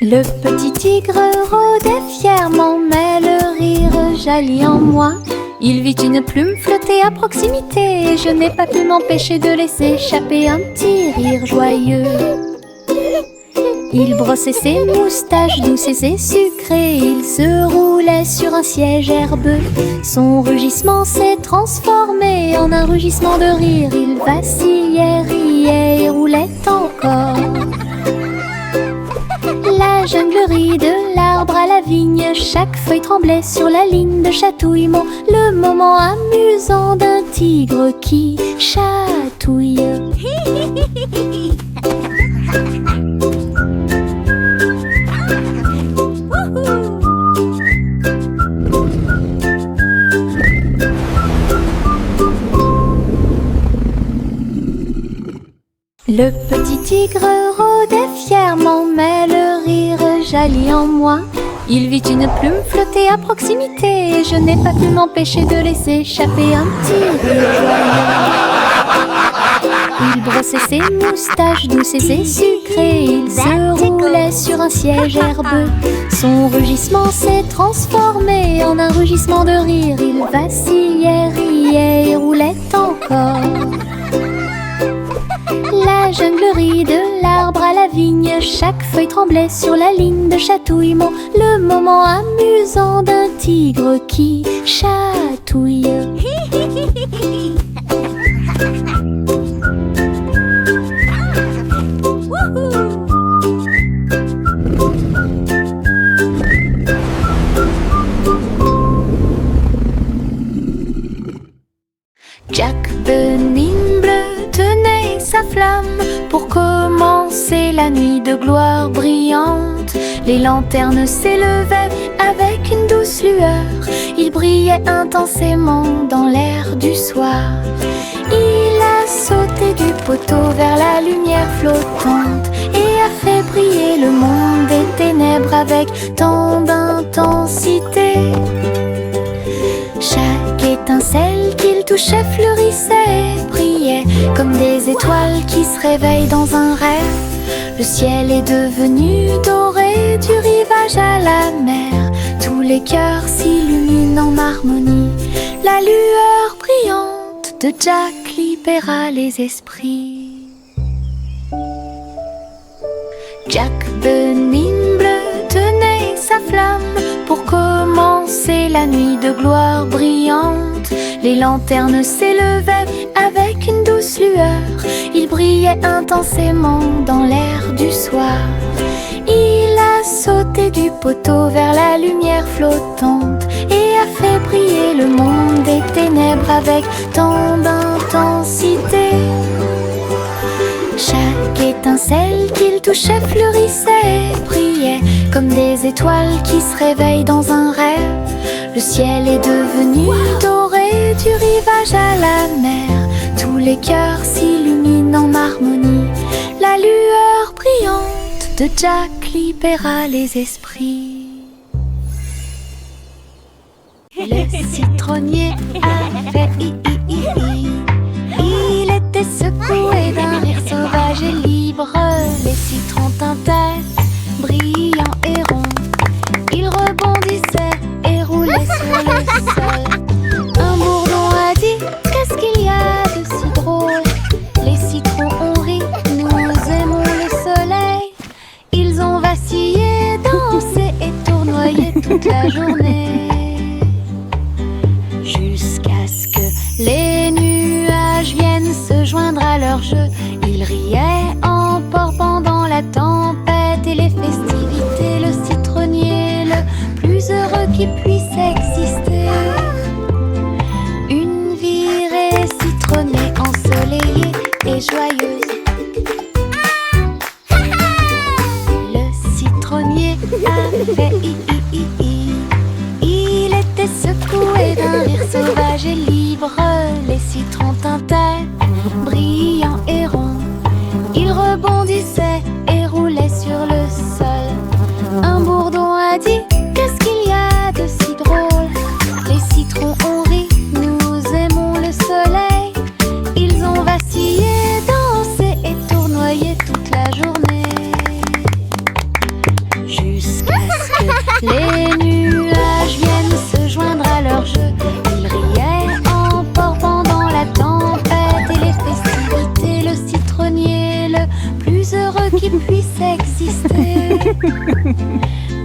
Le petit tigre rôdait fièrement, mais le rire jaillit en moi. Il vit une plume flotter à proximité, et je n'ai pas pu m'empêcher de laisser échapper un petit rire joyeux. Il brossait ses moustaches douces et sucrées, il se roulait sur un siège herbeux. Son rugissement s'est transformé en un rugissement de rire. Il vacillait, riait et roulait encore. La junglerie de l'arbre à la vigne, chaque feuille tremblait sur la ligne de chatouillement. Le moment amusant d'un tigre qui chatouille. Le petit tigre rôdait fièrement, mais le rire jaillit en moi. Il vit une plume flotter à proximité, et je n'ai pas pu m'empêcher de laisser échapper un petit rire joyeux. Il brossait ses moustaches douces et sucrées, il se roulait sur un siège herbeux. Son rugissement s'est transformé en un rugissement de rire. Il vacillait, riait et roulait encore. La junglerie de l'arbre à la vigne, chaque feuille tremblait sur la ligne de chatouillement. Le moment amusant d'un tigre qui chatouille. Jack Benimble tenait sa flamme pour commencer la nuit de gloire brillante. Les lanternes s'élevaient avec une douce lueur. Il brillait intensément dans l'air du soir. Il a sauté du poteau vers la lumière flottante et a fait briller le monde des ténèbres avec tant d'intensité. Chaque étincelle qu'il touchait fleurissait et brillait comme des étoiles qui se réveillent dans un rêve. Le ciel est devenu doré du rivage à la mer. Tous les cœurs s'illuminent en harmonie. La lueur brillante de Jack libéra les esprits. Jack Benimble tenait sa flamme pour commencer la nuit de gloire brillante. Les lanternes s'élevaient avec une douce lueur. Il brillait intensément dans l'air du soir. Il a sauté du poteau vers la lumière flottante et a fait briller le monde des ténèbres avec tant d'intensité. Chaque étincelle qu'il touchait fleurissait et brillait comme des étoiles qui se réveillent dans un rêve. Le ciel est devenu doré du rivage à la mer. Tous les cœurs s'illuminent en harmonie. La lueur brillante de Jack libéra les esprits. Le citronnier a fait i. Il était secoué d'un rire sauvage et libre. Les citrons tintaient, brillants et ronds. Ils rebondissaient et roulaient sur le sol. Un bourdon a dit: qu'est-ce qu'il y a de si drôle? Les citrons ont ri, nous aimons le soleil. Ils ont vacillé, dansé et tournoyé toute la journée, jusqu'à ce que les nuages viennent se joindre à leur jeu. Ils riaient en port pendant la tempête et les festivités. Le citronnier le plus heureux qui puisse exister. Une virée citronnée, ensoleillée et joyeuse. Le citronnier a fait i. Il était secoué d'un rire sauvage et libre. Les citrons tintaient, brillants et ronds. Ils rebondissaient et roulaient sur le sol. Un bourdon a dit: qu'est-ce qu'il y a de si drôle? Les citrons ont ri, nous aimons le soleil. Ils ont vacillé, dansé et tournoyé toute la journée,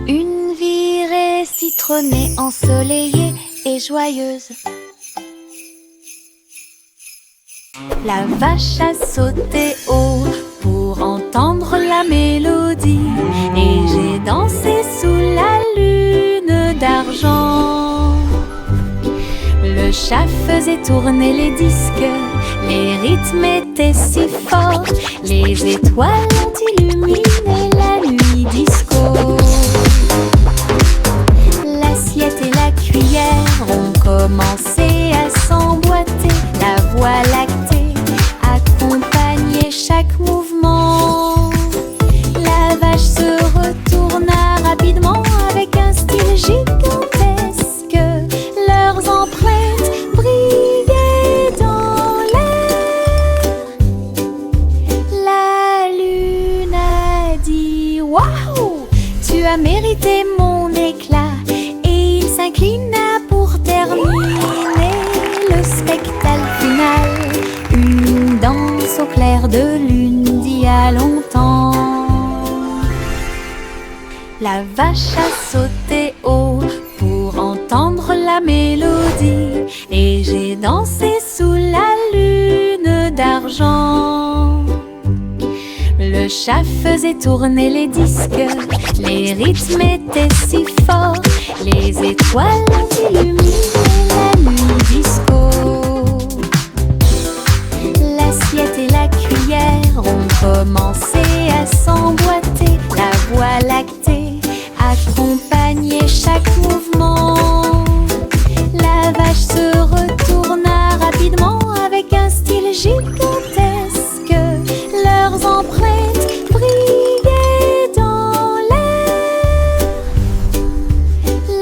Une virée citronnée, ensoleillée et joyeuse. La vache a sauté haut pour entendre la mélodie, et j'ai dansé sous la lune d'argent. Le chat faisait tourner les disques, les rythmes étaient si forts, les étoiles ont illuminé la nuit disco. L'assiette et la cuillère ont commencé à s'emboîter, la voie lactée accompagnait chaque mouvement. La vache se retourna rapidement avec un style gigantesque. Leurs empreintes brillaient dans l'air. La lune a dit: waouh, tu as mérité mon éclat. Et il s'inclina pour terminer le spectacle final. Une danse au clair de lune d'il y a longtemps. La vache a sauté haut pour entendre la mélodie, et j'ai dansé sous la lune d'argent. Le chat faisait tourner les disques, les rythmes étaient si forts, les étoiles ont illuminé la nuit disco. L'assiette et la cuillère ont commencé à s'emboîter, la voie lactée accompagnait chaque mouvement. La vache se retourna rapidement avec un style gigantesque. Leurs empreintes brillaient dans l'air.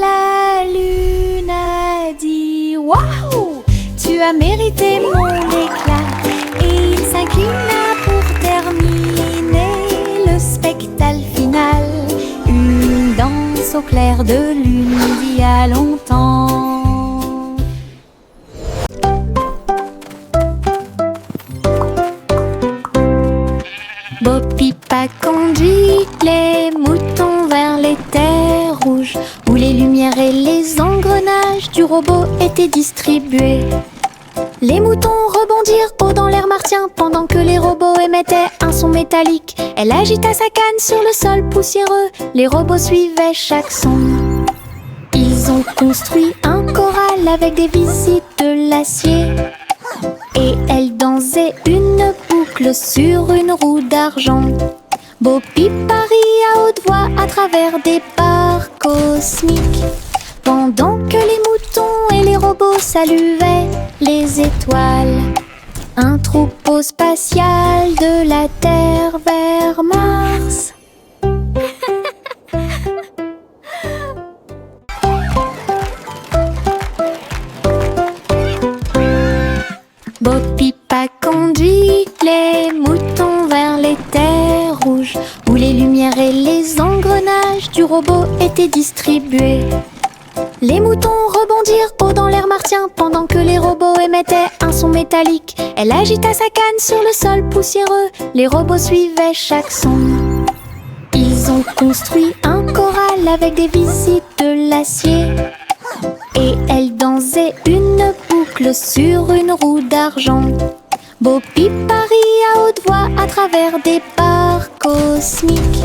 La lune a dit: waouh, tu as mérité mon éclat. Et il s'inclina pour terminer le spectacle final. Une danse au clair de lune d'il y a longtemps. Bo Pipa conduit les moutons vers les terres rouges, où les lumières et les engrenages du robot étaient distribués. Les moutons rebondirent haut dans l'air martien pendant que les robots émettaient un son métallique. Elle agita sa canne sur le sol poussiéreux, les robots suivaient chaque son. Ils ont construit un choral avec des visites de l'acier, et elle dansait une boucle sur une roue d'argent. Bo Pipa rit à haute voix à travers des barres cosmiques, pendant que les moutons et les robots saluaient les étoiles. Un troupeau spatial de la Terre vers Mars. Bo Pipa conduit les moutons vers les terres rouges, où les lumières et les engrenages du robot étaient distribués. Les moutons rebondirent haut dans l'air martien pendant que les robots émettaient un son métallique. Elle agita sa canne sur le sol poussiéreux, les robots suivaient chaque son. Ils ont construit un choral avec des visites de l'acier, et elle dansait une boucle sur une roue d'argent. Bo Pipa rit à haute voix à travers des barres cosmiques,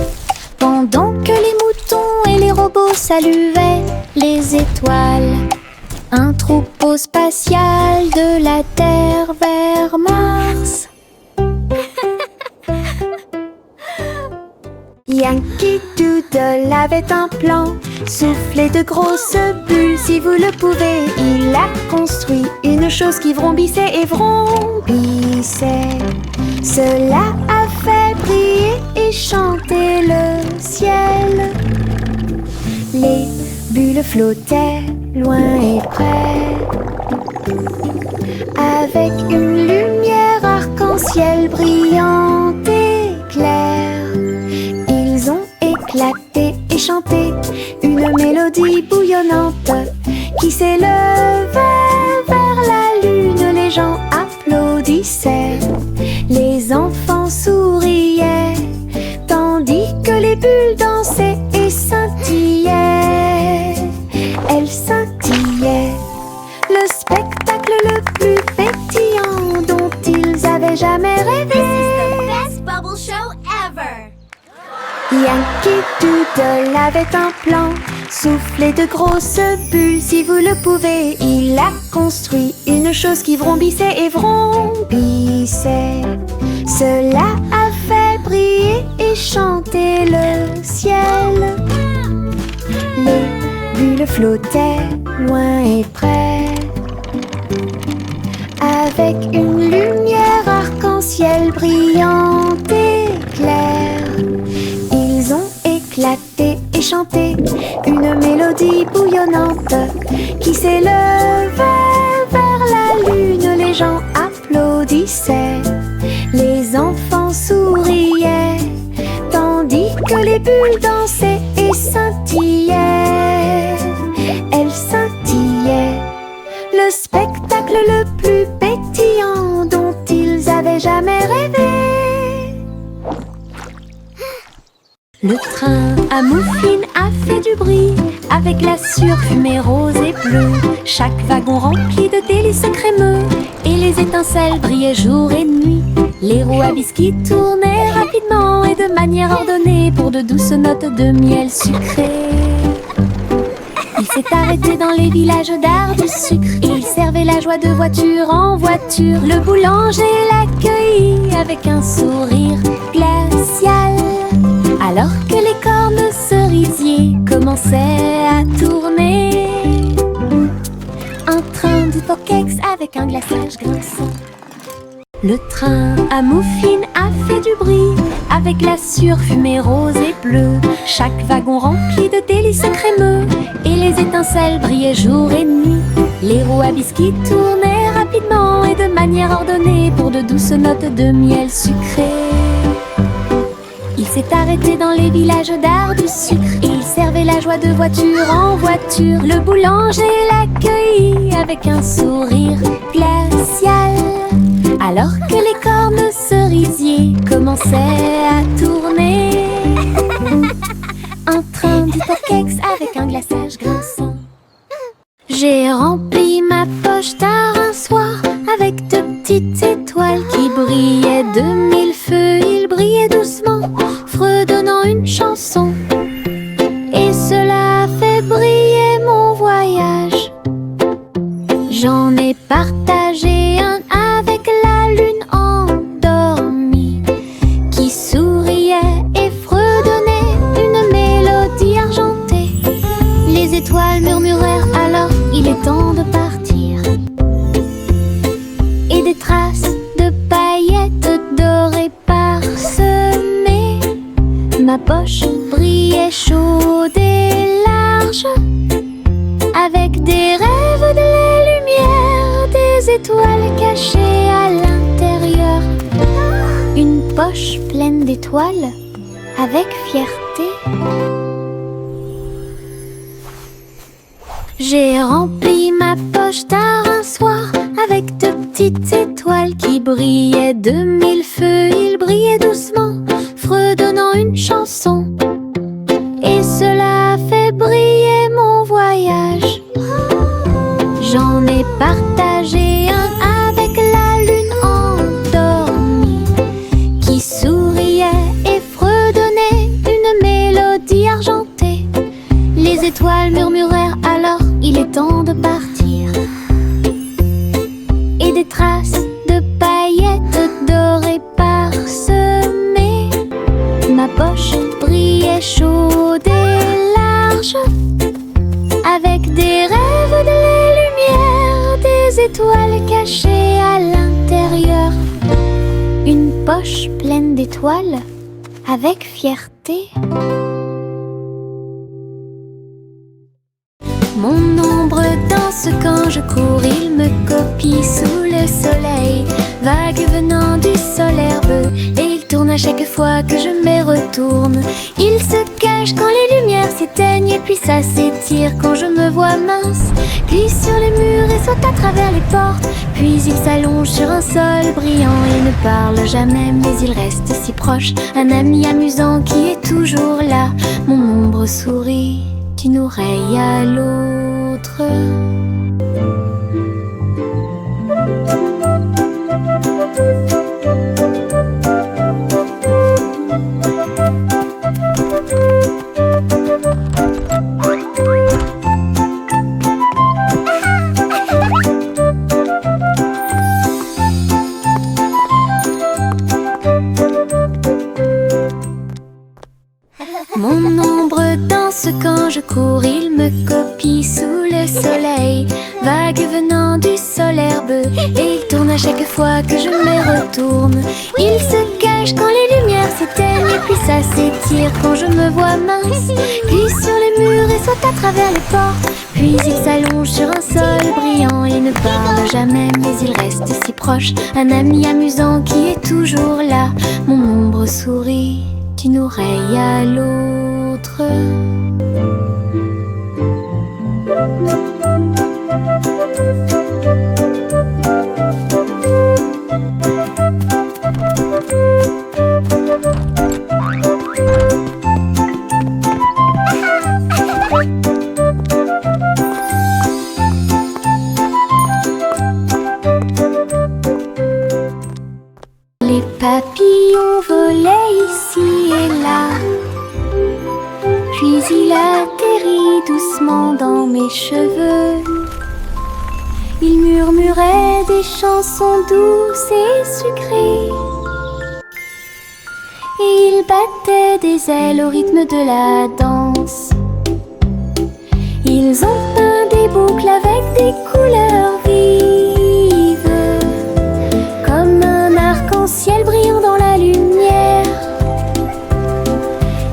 pendant que les moutons et les robots saluaient les étoiles. Un troupeau spatial de la Terre vers Mars. Yankee Doodle avait un plan, souffler de grosses bulles si vous le pouvez. Il a construit une chose qui vrombissait et vrombissait. Cela a fait briller et chanter le ciel. Les bulles flottaient loin et près, avec une lumière arc-en-ciel brillante et claire. Ils ont éclaté et chanté une mélodie bouillonnante qui s'élevait vers la lune. Les gens applaudissaient, les enfants souriaient, tandis que les bulles dansaient Doodle avait un plan, souffler de grosses bulles. Si vous le pouvez, il a construit une chose qui vrombissait et vrombissait. Cela a fait briller et chanter le ciel. Les bulles flottaient loin et près, avec une lumière arc-en-ciel brillante et claire. Ils ont éclaté et chanté une mélodie bouillonnante qui s'élevait vers la lune. Les gens applaudissaient, les enfants souriaient, tandis que les bulles dansaient et scintillaient. Elles scintillaient, le spectacle le plus pétillant dont ils avaient jamais rêvé. Le train à mouflines a fait du bruit avec la surfumée rose et bleue. Chaque wagon rempli de délices crémeux et les étincelles brillaient jour et nuit. Les roues à biscuits tournaient rapidement et de manière ordonnée pour de douces notes de miel sucré. Il s'est arrêté dans les villages d'art du sucre. Il servait la joie de voiture en voiture. Le boulanger l'accueillit avec un sourire glacial, alors que les cornes cerisiers commençaient à tourner. Un train de Pokéx avec un glaçage grinçant. Le train à mouflines a fait du bruit avec la surfumée rose et bleue. Chaque wagon rempli de délices crémeux et les étincelles brillaient jour et nuit. Les roues à biscuits tournaient rapidement et de manière ordonnée pour de douces notes de miel sucré. Il s'est arrêté dans les villages d'art du sucre. Il servait la joie de voiture en voiture. Le boulanger l'accueillit avec un sourire glacial, alors que les cornes cerisiers commençaient à tourner. Un train de Pokéx avec un glaçage grinçant. J'ai rempli ma poche tard un soir avec de petites étoiles qui brillaient de mille feux. Ils brillaient doucement, fredonnant une chanson, et cela a fait briller mon voyage. J'en ai partagé un avec la lune endormie qui souriait et fredonnait une mélodie argentée. Les étoiles murmurèrent alors il est temps de partir, et des traces de paillettes dorées parsemées. Ma poche brillait chaude et large avec des rêves, de la lumière, des étoiles cachées à l'intérieur. Une poche pleine d'étoiles avec fierté. J'ai rempli ma poche tard un soir avec de petites étoiles qui brillaient de mille feux. Ils brillaient doucement, fredonnant une chanson, et cela a fait briller mon voyage. J'en ai partagé un avec la lune endormie qui souriait et fredonnait une mélodie argentée. Les étoiles murmurèrent alors il est temps de partir, et des traces de paillettes dorées parsemées. Ma poche brillait chaude et large avec des rêves, de la lumière, des étoiles cachées à l'intérieur. Une poche pleine d'étoiles avec fierté. Mon ombre danse quand je cours, il me copie sous le soleil, vague venant du solaire bleu, et il tourne à chaque fois que je me retourne. Il se cache quand les lumières s'éteignent, et puis ça s'étire quand je me vois mince. Puis sur les murs et saute à travers les portes, puis il s'allonge sur un sol brillant. Il ne parle jamais mais il reste si proche, un ami amusant qui est toujours là. Mon ombre sourit d'une oreille à l'autre. danse quand je cours, il me copie sous le soleil, vague venant du sol herbeux, et il tourne à chaque fois que je me retourne. Il se cache quand les lumières s'éteignent, et puis ça s'étire quand je me vois mince, puis sur les murs et saute à travers les portes, puis il s'allonge sur un sol brillant et ne parle jamais, mais il reste si proche, un ami amusant qui est toujours là. Mon ombre sourit d'une oreille à l'autre. Les papillons volaient ici et là, puis il atterrit doucement dans mes cheveux. Il murmurait des chansons douces et sucrées, et il battait des ailes au rythme de la danse. Ils ont peint des boucles avec des couleurs vives, comme un arc-en-ciel brillant dans la lumière.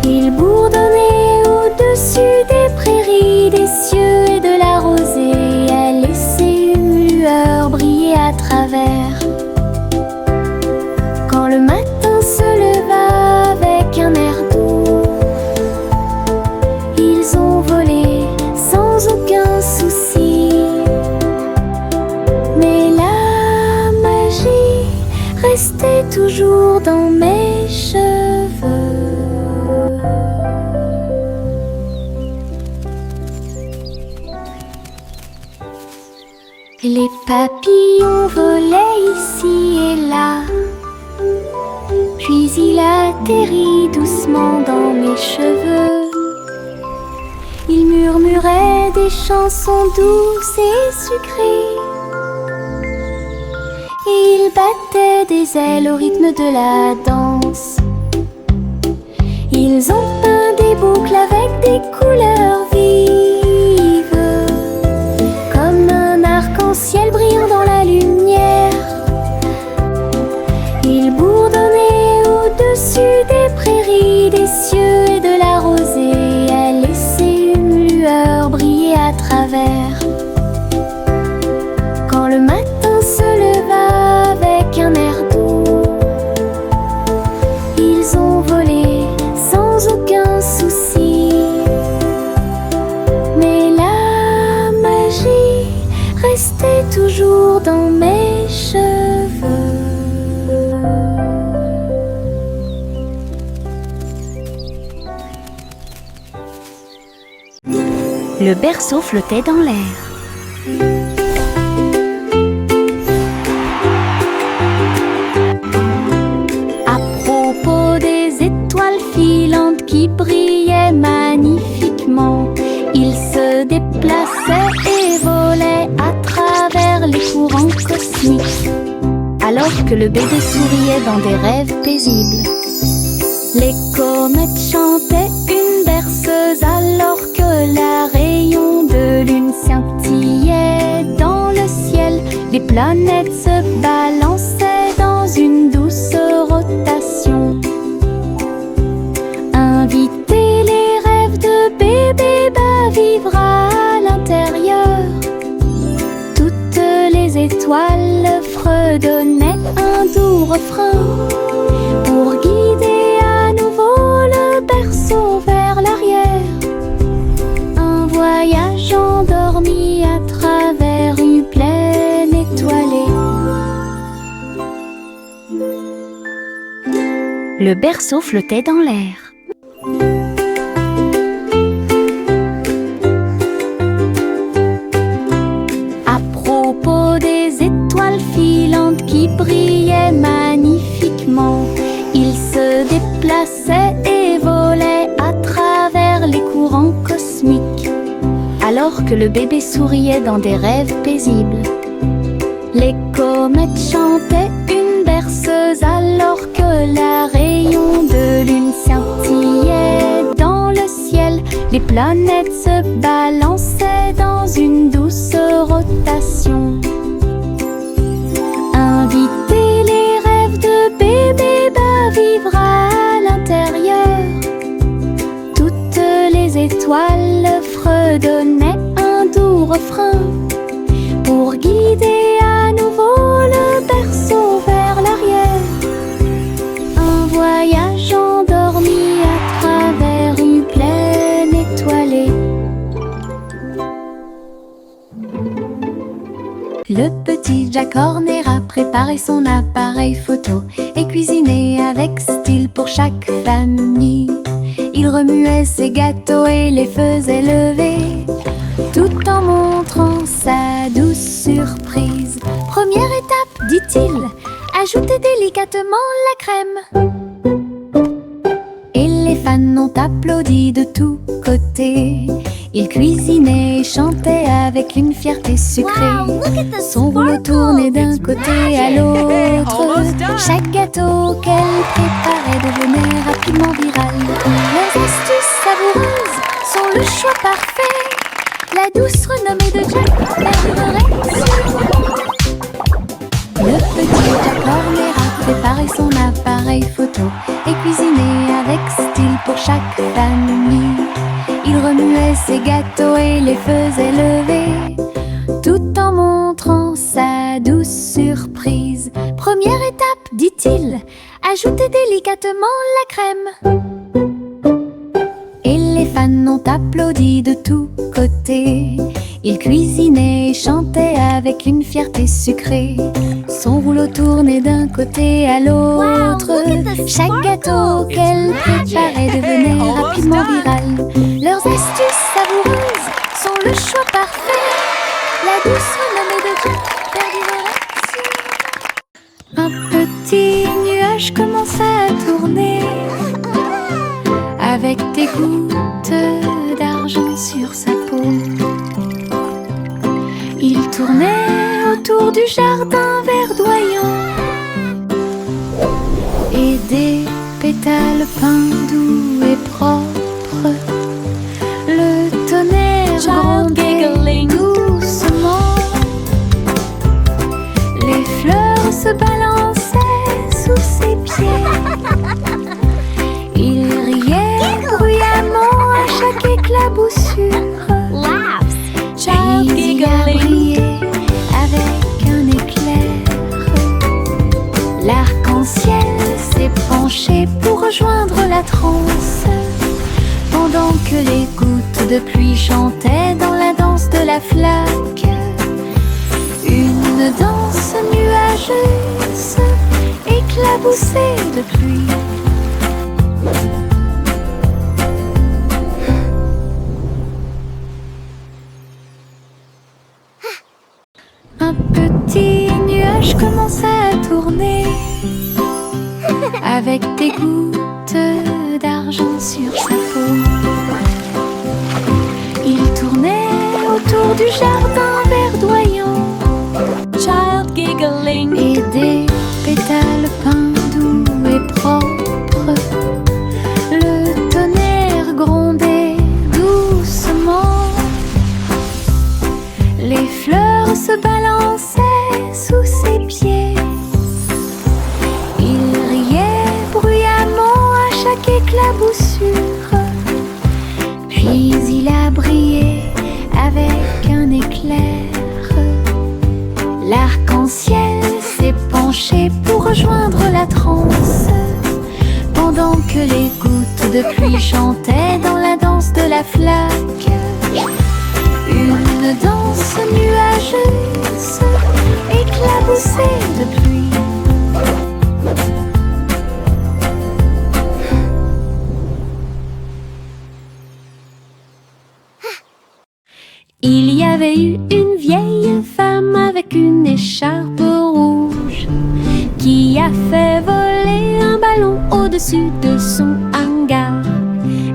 Ils bourdonnaient au-dessus des prairies, des cieux et de la rosée, à laisser une lueur briller à travers. Quand le matin se leva avec un air doux, ils ont volé sans aucun souci. Mais la magie restait toujours dans mes cheveux. Les papillons volaient ici et là, puis il atterrit doucement dans mes cheveux. Il murmurait des chansons douces et sucrées, et il battait des ailes au rythme de la danse. Ils ont peint des boucles avec des couleurs vives, comme un arc-en-ciel brillant dans la lumière. Ils bourdonnaient au-dessus des prairies, des cieux et de la rosée, à laisser une lueur briller à travers. Quand le matin se leva avec un air doux, ils ont volé sans aucun souci. Mais la magie restait toujours dans mes cheveux. Le berceau flottait dans l'air. À propos des étoiles filantes qui brillaient magnifiquement, ils se déplaçaient et volaient à travers les courants cosmiques, alors que le bébé souriait dans des rêves paisibles. Les comètes chantaient une berceuse alors que la rayon de lune scintillait dans le ciel. Les planètes se balançaient dans une douce rotation. Invitez les rêves de bébé à vivre à l'intérieur. Toutes les étoiles fredonnaient un doux refrain pour guider à nouveau le berceau vers l'arrière. Un voyage endormi à travers une plaine étoilée. Le berceau flottait dans l'air. À propos des étoiles filantes qui brillaient magnifiquement, ils se déplaçaient et volaient à travers les courants cosmiques, alors que le bébé souriait dans des rêves paisibles. Les comètes chantaient une berceuse alors que la rayon de lune scintillait dans le ciel. Les planètes se balançaient dans une douce rotation. Inviter les rêves de bébé vivre à l'intérieur. Toutes les étoiles fredonnaient un doux refrain pour guider à nouveau le berceau vers l'arrière. Un voyage endormi à travers une plaine étoilée. Le petit Jack Horner a préparé son appareil photo et cuisiné avec style pour chaque famille. Il remuait ses gâteaux et les faisait lever, tout en montrant sa douce surprise. Première étape, dit-il, ajoutez délicatement la crème. Et les fans ont applaudi de tous côtés. Il cuisinait et chantait avec une fierté sucrée. Son rouleau tournait d'un côté à l'autre. Chaque gâteau qu'elle préparait devenait rapidement viral. Leurs astuces savoureuses sont le choix parfait. La douce renommée de Jack perdurerait sûrement. Le petit Jack Horner a préparé son appareil photo et cuisiné avec style pour chaque famille. Il remuait ses gâteaux et les faisait lever, tout en montrant sa douce surprise. Première étape, dit-il, ajoutez délicatement la crème. Et les fans ont applaudi de tous côtés. Il cuisinait et chantait avec une fierté sucrée. Son rouleau tournait d'un côté à l'autre. Chaque gâteau qu'elle préparait devenait rapidement viral. Leurs astuces savoureuses sont le choix parfait. La douce renommée de Jack perdurerait sûrement. Un petit nuage commença à tourner avec des gouttes d'argent sur sa peau. Il tournait autour du jardin verdoyant et des pétales peints doux et propres. Le tonnerre grondait doucement. Les fleurs se balançaient sous ses pieds. Il riait bruyamment à chaque éclaboussure. Puis il a brillé avec un éclair. L'arc-en-ciel s'est penché pour rejoindre la transe, pendant que les gouttes de pluie chantaient dans la danse de la flaque. Une danse nuageuse éclaboussée de pluie. Un petit nuage commença à tourner avec des gouttes d'argent sur sa peau. Il tournait autour du jardin verdoyant, child giggling, et des pétales peints doux et propres. Le tonnerre grondait doucement. Les fleurs se balançaient sous ses pieds. Il riait bruyamment à chaque éclaboussure. Puis il a brillé avec un éclair. L'arc-en-ciel s'est penché pour rejoindre la transe, pendant que les gouttes de pluie chantaient dans la danse de la flaque. Une danse nuageuse éclaboussée de pluie. Il y avait eu une vieille femme avec une écharpe rouge qui a fait voler un ballon au-dessus de son hangar.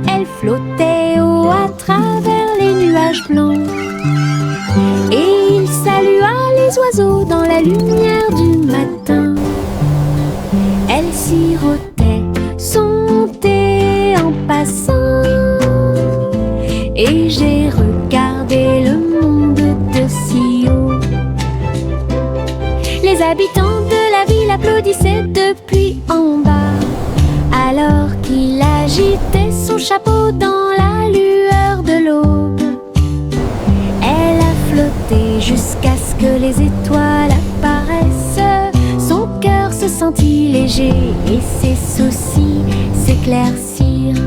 Elle flottait haut à travers les nuages blancs et il salua les oiseaux dans la lumière du matin. Elle sirotait son thé en passant et j'ai regardé le monde de si haut. Les habitants de la ville applaudissaient depuis en bas, alors qu'il agitait son chapeau dans la lueur de l'aube. Elle a flotté jusqu'à ce que les étoiles apparaissent. Son cœur se sentit léger et ses soucis s'éclaircirent.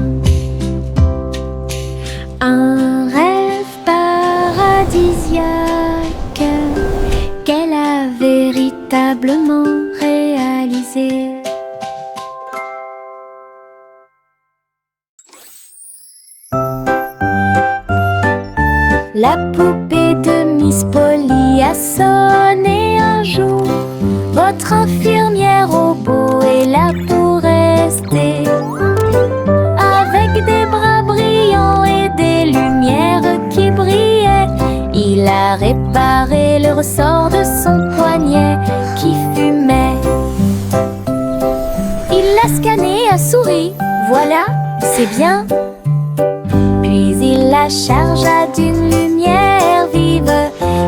Un rêve paradisiaque qu'elle a véritablement réalisé. La poupée de Miss Polly a sonné un jour. Votre infirmière robot est là pour rester. Avec des bras brillants et des lumières qui brillaient, il a réparé le ressort de son poignet qui fumait. Il l'a scanné à souris, voilà, c'est bien. Puis il la chargea d'une lumière vive.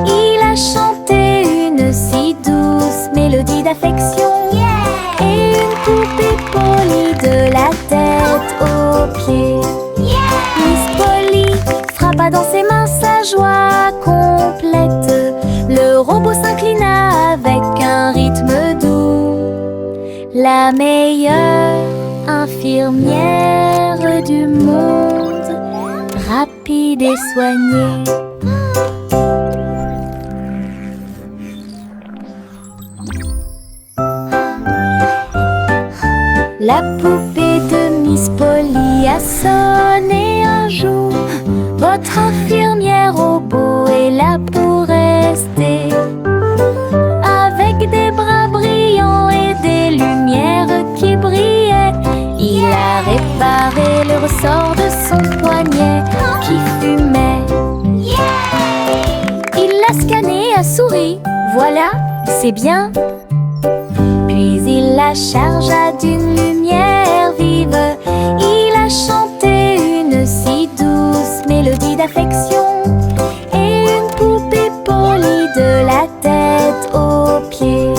Il a chanté une si douce mélodie d'affection. Et une poupée Polly de la tête aux pieds. Miss Polly frappa dans ses mains sa joie complète. Le robot s'inclina avec un rythme doux. La meilleure infirmière du monde, rapide et soignée. La poupée de Miss Polly a sonné un jour. Votre infirmière robot est là pour rester. Avec des bras brillants et des lumières qui brillaient, il a réparé le ressort de son poignet qui fumait. Il l'a scanné à souris, voilà, c'est bien. Puis il la chargea d'une lumière vive. Il a chanté une si douce mélodie d'affection. Et une poupée Polly de la tête aux pieds.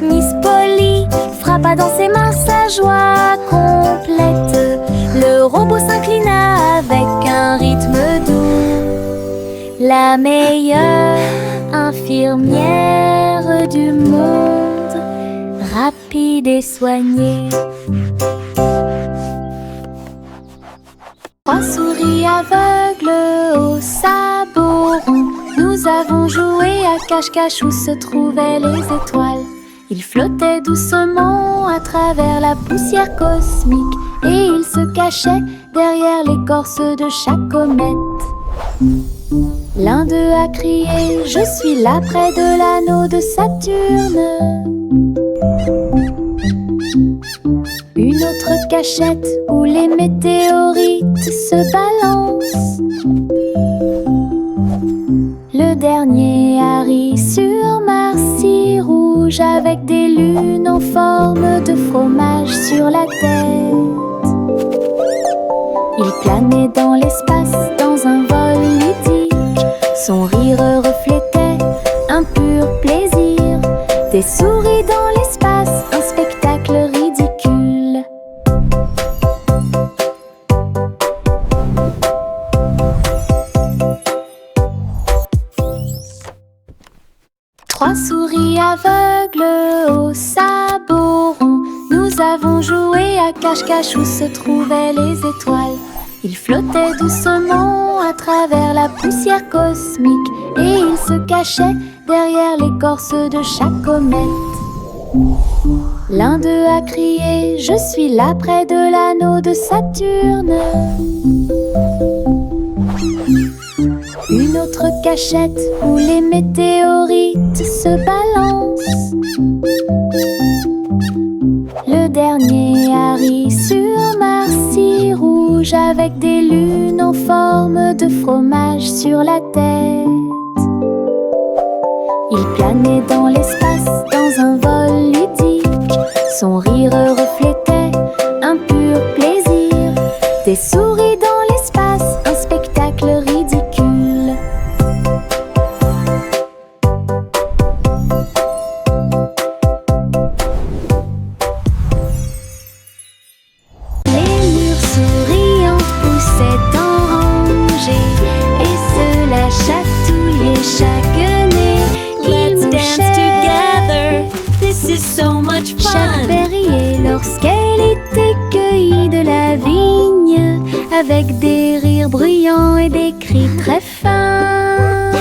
Miss Polly frappa dans ses mains sa joie complète. Le robot s'inclina avec un rythme doux. La meilleure infirmière du monde, rapide et soignée. Trois souris aveugles aux sabots ronds. Nous avons joué à cache-cache où se trouvaient les étoiles. Ils flottaient doucement à travers la poussière cosmique et ils se cachaient derrière l'écorce de chaque comète. L'un d'eux a crié: je suis là près de l'anneau de Saturne. Une autre cachette où les météorites se balancent. Le dernier a ri sur Mars si rouge avec des lunes en forme de fromage sur la tête. Il planait dans l'espace dans un vol ludique. Son rire reflétait un pur plaisir. Des souris dans l'espace, un spectacle ridicule. Trois souris aveugles aux sabots ronds. Nous avons joué à cache-cache où se trouvaient les étoiles. Ils flottaient doucement à travers la poussière cosmique et ils se cachaient derrière l'écorce de chaque comète. L'un d'eux a crié: je suis là près de l'anneau de Saturne. Une autre cachette où les météorites se balancent. Le dernier a ri sur Mars si rouge avec des lunes en forme de fromage sur la tête. Il planait dans l'espace dans un vol ludique. Son rire reflétait un pur plaisir. Des souris dans l'espace, un spectacle chatouillait chaque nez. Let's dance together. This is so much Chaque fun. berrier lorsqu'elle était cueillie de la vigne, avec des rires bruyants et des cris très fins.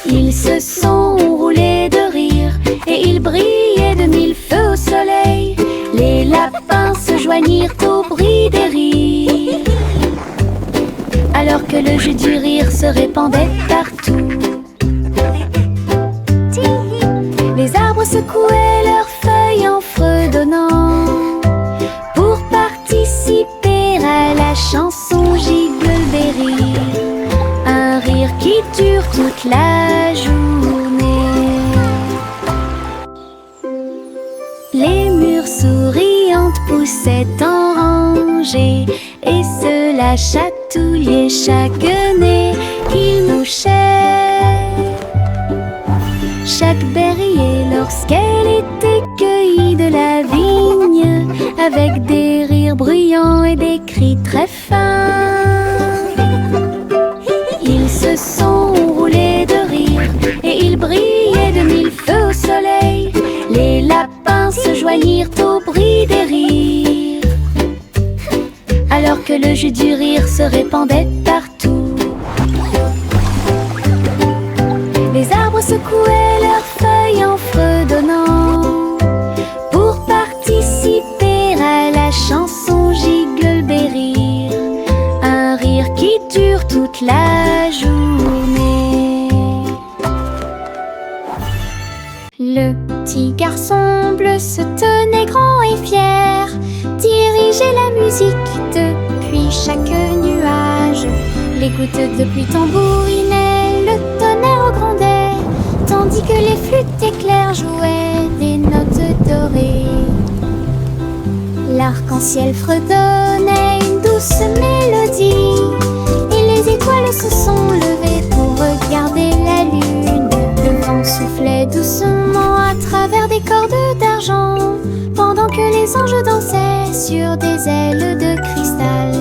Ils se sont roulés de rire et ils brillaient de mille feux au soleil. Les lapins se joignirent au bruit des rires, alors que le jus du rire se répandait partout. Les arbres secouaient leurs feuilles en fredonnant pour participer à la chanson Jigglebelly. Un rire qui dure toute la journée. Les murs souriantes poussaient en rangée et cela chatouillait chaque nez. Ils mouchaient chaque berrier lorsqu'elle était cueillie de la vigne, avec des rires bruyants et des cris très fins. Ils se sont roulés de rire et ils brillaient de mille feux au soleil. Les lapins se joignirent au bruit des rires, alors que le jus du rire se répandait partout. Les arbres secouaient leurs feuilles en fredonnant pour participer à la chanson Jigglebelly. Un rire qui dure toute la journée. Le petit garçon bleu se tenait grand et fier, dirigeait la musique depuis chaque nuage. Les gouttes de pluie tambourinaient, le tonnerre grondait, tandis que les flûtes éclairs jouaient des notes dorées. L'arc-en-ciel fredonnait une douce mélodie, et les étoiles se sont levées pour regarder la lune. Le vent soufflait doucement à travers des cordes d'argent, pendant que les anges dansaient sur des ailes de cristal.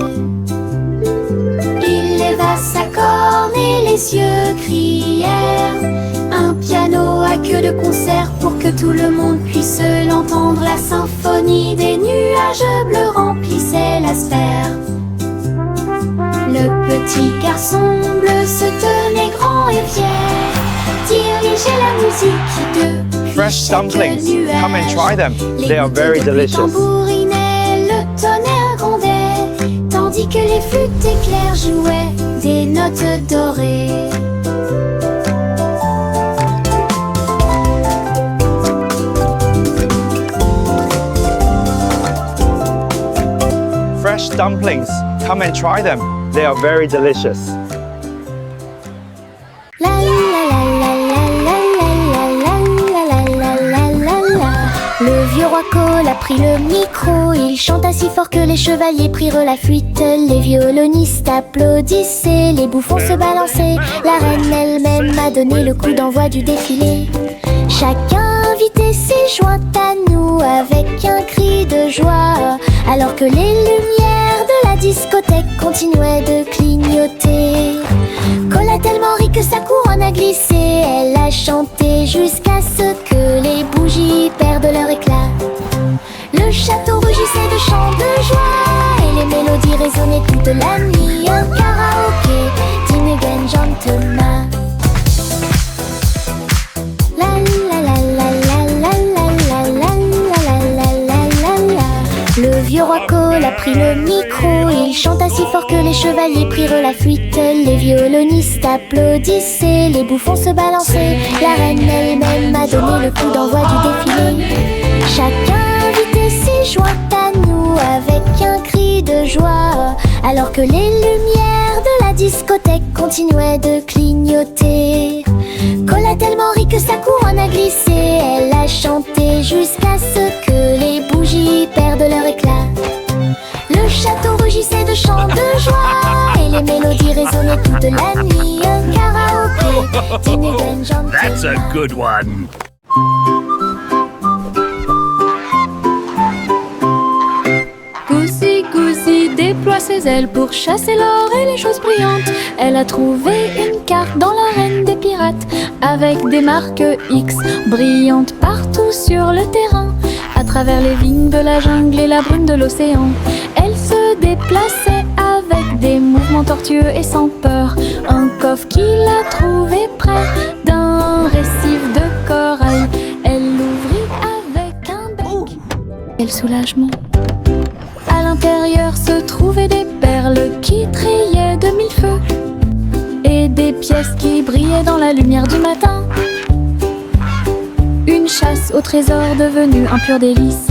Il leva sa corne et les cieux crièrent un piano à queue de concert pour que tout le monde puisse l'entendre. La symphonie des nuages bleus remplissait la sphère. Le petit garçon bleu se tenait grand et fier, dirigeait la musique depuis Fresh chaque dumplings. nuage. Come and try them. Les They are gouttes very de pluie delicious. tambourinaient, le tonnerre grondait, tandis que les flûtes éclairs jouaient des notes dorées. Fresh dumplings. Come and try them. They are very delicious. La la la la la la la la la la la la la. Le vieux roi Cole a pris le micro, il chanta si fort que les chevaliers prirent la fuite. Les violonistes applaudissaient, les bouffons se balançaient. La reine elle-même a donné le coup d'envoi du défilé. Chaque invité s'est joint à nous avec un cri de joie, alors que les lumières de la discothèque continuaient de clignoter. Cole a tellement ri que sa couronne a glissé. Elle a chanté jusqu'à ce que les bougies perdent leur éclat. Le château rugissait de chants de joie et les mélodies résonnaient toute la nuit. Un karaoké digne d'un gentleman. La la la la la la la la la la la la la. Le vieux roi Cole a pris le micro, il chanta si fort que les chevaliers prirent la fuite. Les violonistes applaudissaient, les bouffons se balançaient. La reine elle-même a donné le coup d'envoi du défilé. Chaque invité s'est joint à nous avec un cri de joie, alors que les lumières de la discothèque continuaient de clignoter. Cole a tellement ri que sa couronne a glissé. Elle a chanté jusqu'à ce que les bougies perdent leur éclat. Le château rugissait de chants de joie et les mélodies résonnaient toute la nuit. Un karaoké digne d'un gentleman. That's a good one. Goosey, Goosey déploie ses ailes pour chasser l'or et les choses brillantes. Elle a trouvé une carte dans l'arène des pirates, avec des marques X brillantes partout sur le terrain. À travers les vignes de la jungle et la brume de l'océan, elle se déplaçait avec des mouvements tortueux et sans peur. Un coffre qu'il a trouvé près d'un récif de corail, elle l'ouvrit avec un bec. Quel soulagement! À l'intérieur se trouvaient des perles qui trillaient de mille feux et des pièces qui brillaient dans la lumière du matin. Une chasse au trésor devenue un pur délice.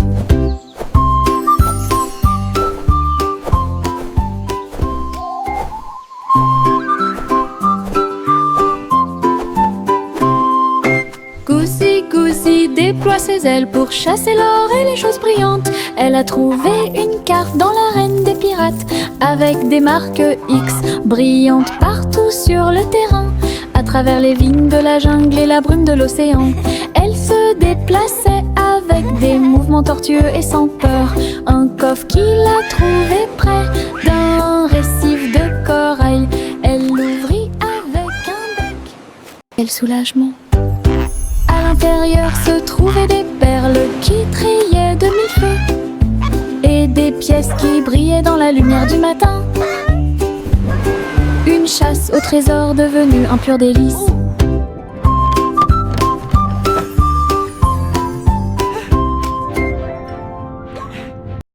Goosey, Goosey déploie ses ailes pour chasser l'or et les choses brillantes. Elle a trouvé une carte dans l'arène des pirates, avec des marques X brillantes partout sur le terrain. À travers les vignes de la jungle et la brume de l'océan, elle se déplaçait avec des mouvements tortueux et sans peur. Un coffre qu'il a trouvé près d'un récif de corail, elle l'ouvrit avec un bec. Quel soulagement! À l'intérieur se trouvaient des perles qui trillaient de mille feux et des pièces qui brillaient dans la lumière du matin. Une chasse au trésor devenue un pur délice.